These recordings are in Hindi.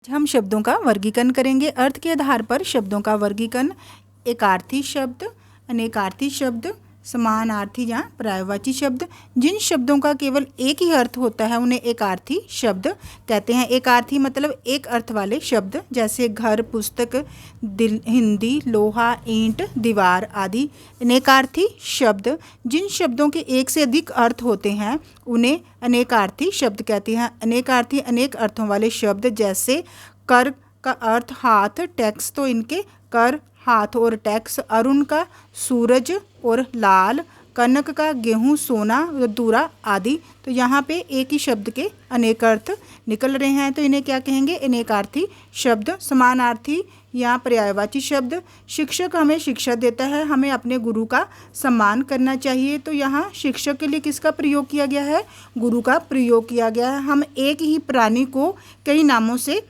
हम शब्दों का वर्गीकरण करेंगे। अर्थ के आधार पर शब्दों का वर्गीकरण। एकार्थी शब्द, अनेकार्थी शब्द, समानार्थी या पर्यायवाची शब्द। जिन शब्दों का केवल एक ही अर्थ होता है उन्हें एकार्थी शब्द कहते हैं। एकार्थी मतलब एक अर्थ वाले शब्द, जैसे घर, पुस्तक, दिल, हिंदी, लोहा, ईंट, दीवार आदि। अनेकार्थी शब्द, जिन शब्दों के एक से अधिक अर्थ होते हैं उन्हें अनेकार्थी शब्द कहते हैं। अनेकार्थी अनेक अर्थों वाले शब्द, जैसे कर का अर्थ हाथ, टैक्स तो इनके कर, हाथ और टैक्स। अरुण का सूरज और लाल, कनक का गेहूं, सोना, दूरा आदि। तो यहाँ पे एक ही शब्द के अनेक अर्थ निकल रहे हैं, तो इन्हें क्या कहेंगे? अनेकार्थी शब्द। समानार्थी या पर्यायवाची शब्द, शिक्षक हमें शिक्षा देता है, हमें अपने गुरु का सम्मान करना चाहिए। तो यहाँ शिक्षक के लिए किसका प्रयोग किया गया है? गुरु का प्रयोग किया गया है। हम एक ही प्राणी को कई नामों से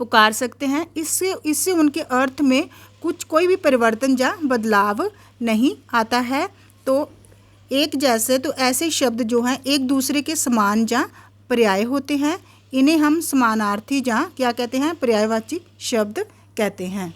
पुकार सकते हैं, इससे उनके अर्थ में कोई भी परिवर्तन या बदलाव नहीं आता है। तो एक जैसे, तो ऐसे शब्द जो हैं एक दूसरे के समान या पर्याय होते हैं, इन्हें हम समानार्थी या क्या कहते हैं? पर्यायवाची शब्द कहते हैं।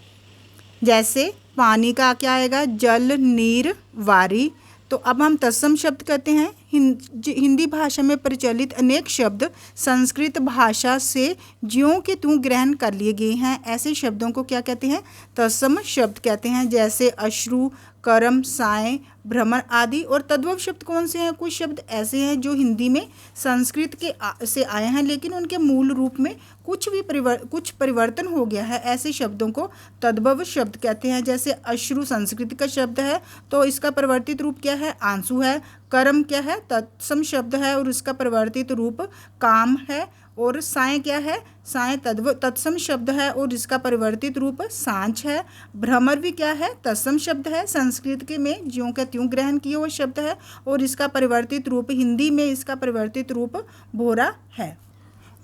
जैसे पानी का क्या आएगा? जल, नीर, वारी। तो अब हम तत्सम शब्द कहते हैं। हिंदी भाषा में प्रचलित अनेक शब्द संस्कृत भाषा से ज्यों के त्यों ग्रहण कर लिए गए हैं। ऐसे शब्दों को क्या कहते हैं? तत्सम शब्द कहते हैं। जैसे अश्रु, कर्म, साय, भ्रमण आदि। और तद्भव शब्द कौन से हैं? कुछ शब्द ऐसे हैं जो हिंदी में संस्कृत के से आए हैं, लेकिन उनके मूल रूप में कुछ परिवर्तन हो गया है। ऐसे शब्दों को तद्भव शब्द कहते हैं। जैसे अश्रु संस्कृत का शब्द है, तो इसका परिवर्तित रूप क्या है? आंसू है। कर्म क्या है? तत्सम शब्द है और इसका परिवर्तित रूप काम है। और साय क्या है? साय तत्सम शब्द है और इसका परिवर्तित रूप सांझ है। भ्रमर भी क्या है? तत्सम शब्द है, संस्कृत के में ज्यों का त्यों ग्रहण किया हुआ शब्द है और इसका परिवर्तित रूप हिंदी में इसका परिवर्तित रूप भोरा है।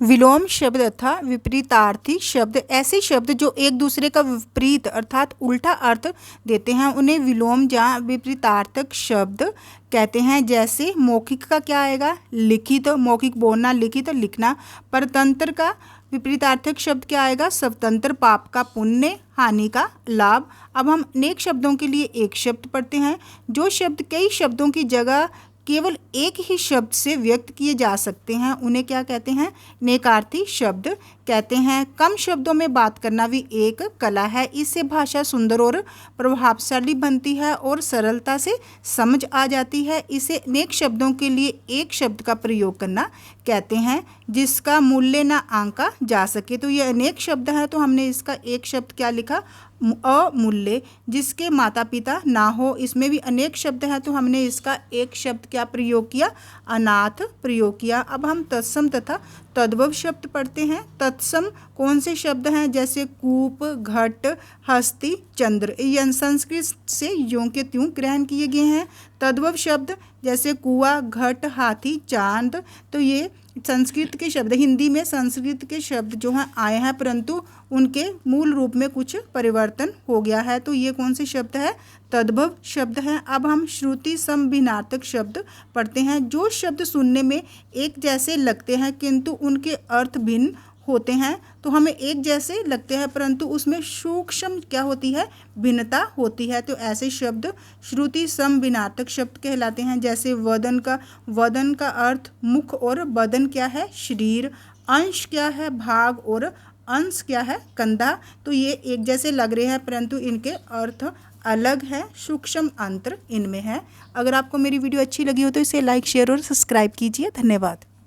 विलोम शब्द तथा विपरीतार्थी शब्द, ऐसे शब्द जो एक दूसरे का विपरीत अर्थात उल्टा अर्थ देते हैं उन्हें विलोम या विपरीतार्थक शब्द कहते हैं। जैसे मौखिक का क्या आएगा? लिखित, मौखिक बोलना, लिखित लिखना। परतंत्र का विपरीतार्थक शब्द क्या आएगा? स्वतंत्र, पाप का पुण्य, हानि का लाभ। अब हम अनेक शब्दों के लिए एक शब्द पढ़ते हैं। जो शब्द कई शब्दों की जगह केवल एक ही शब्द से व्यक्त किए जा सकते हैं उन्हें क्या कहते हैं? नेकार्थी शब्द कहते हैं। कम शब्दों में बात करना भी एक कला है। इससे भाषा सुंदर और प्रभावशाली बनती है और सरलता से समझ आ जाती है। इसे अनेक शब्दों के लिए एक शब्द का प्रयोग करना कहते हैं, जिसका मूल्य ना आंका जा सके। तो ये अनेक शब्द है, तो हमने इसका एक शब्द क्या लिखा? अमूल्य। जिसके माता पिता ना हो, इसमें भी अनेक शब्द हैं, तो हमने इसका एक शब्द क्या प्रयोग किया? अनाथ प्रयोग किया। अब हम तत्सम तथा तद्भव शब्द पढ़ते हैं। तत्सम कौन से शब्द हैं? जैसे कूप, घट, हस्ती, चंद्र, ये संस्कृत से यों के त्यों ग्रहण किए गए हैं। तद्भव शब्द जैसे कुआं, घट, हाथी, चांद, तो ये संस्कृत के शब्द, हिंदी में संस्कृत के शब्द जो हैं आए हैं, परंतु उनके मूल रूप में कुछ परिवर्तन हो गया है। तो ये कौन से शब्द है? तद्भव शब्द हैं। अब हम श्रुति सम भिन्नार्थक शब्द पढ़ते हैं। जो शब्द सुनने में एक जैसे लगते हैं किंतु उनके अर्थ भिन्न होते हैं, तो हमें एक जैसे लगते हैं परंतु उसमें सूक्ष्म क्या होती है? भिन्नता होती है। तो ऐसे शब्द श्रुति सम भिन्नार्थक शब्द कहलाते हैं। जैसे वदन का अर्थ मुख और बदन क्या है? शरीर। अंश क्या है? भाग और अंश क्या है? कंधा। तो ये एक जैसे लग रहे हैं परंतु इनके अर्थ अलग है, सूक्ष्म अंतर इनमें है। अगर आपको मेरी वीडियो अच्छी लगी हो तो इसे लाइक, शेयर और सब्सक्राइब कीजिए। धन्यवाद।